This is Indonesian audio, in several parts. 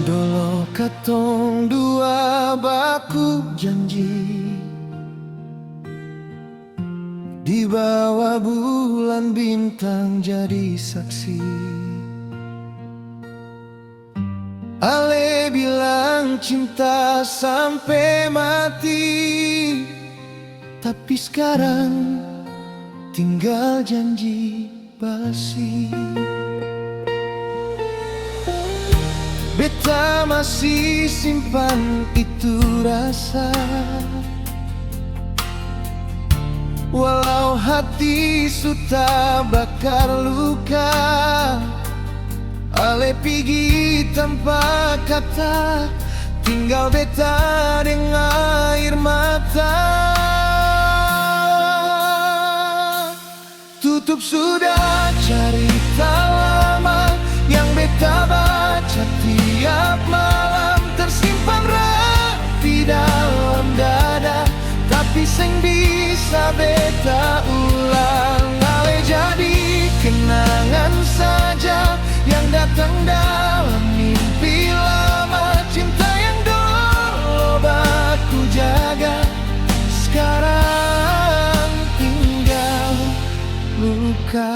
Dolo katong dua baku janji di bawah bulan bintang jadi saksi. Ale bilang cinta sampai mati, tapi sekarang tinggal janji basi. Beta masih simpan itu rasa, walau hati sudah bakar luka. Ale pergi tanpa kata, tinggal beta dengan air mata. Tutup sudah cerita lama yang beta baca tiap malam, tersimpan rapi dalam dada, tapi seng bisa beta ulang. Ale jadi kenangan saja yang datang dalam mimpi lama. Cinta yang dulu baku jaga, sekarang tinggal luka.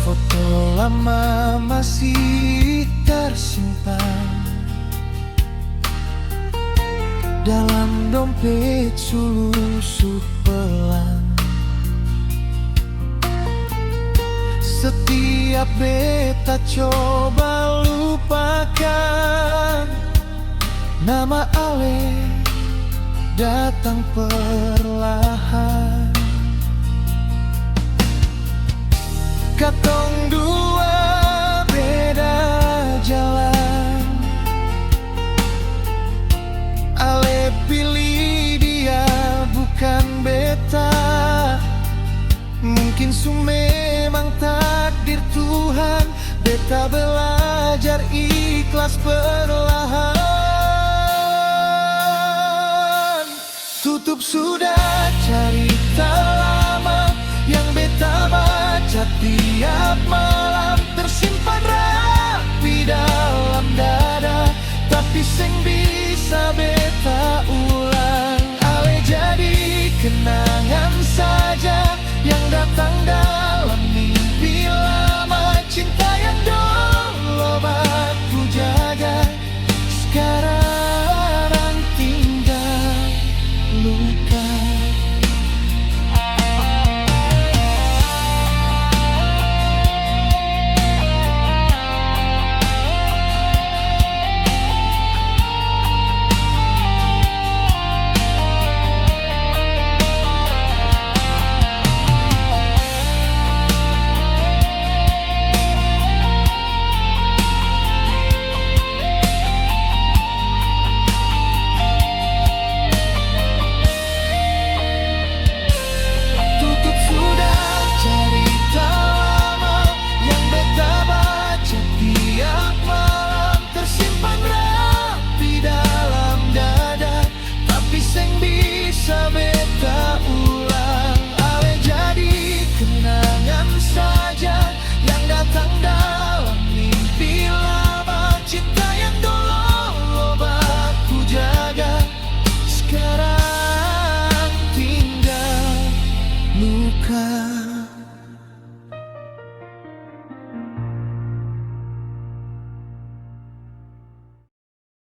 Foto lama masih tersimpan dalam dompet sulusuh pelan. Setiap beta coba lupakan, nama Ale datang perlahan. Katong dua beda jalan, Ale pilih dia bukan beta. Mungkin memang takdir Tuhan, beta belajar ikhlas perlahan. Tutup sudah cerita lama yang beta baca tiap malam, tersimpan rapi dalam dada, tapi seng bisa beta ulang. Ale jadi kenangan saja yang datang dalam mimpi lama. Cinta yang dulu baku jaga, sekarang tinggal luka. Bisa beta ulang. Ale jadi kenangan saja yang datang dalam mimpi lama. Cinta yang dulu baku jaga, sekarang tinggal luka.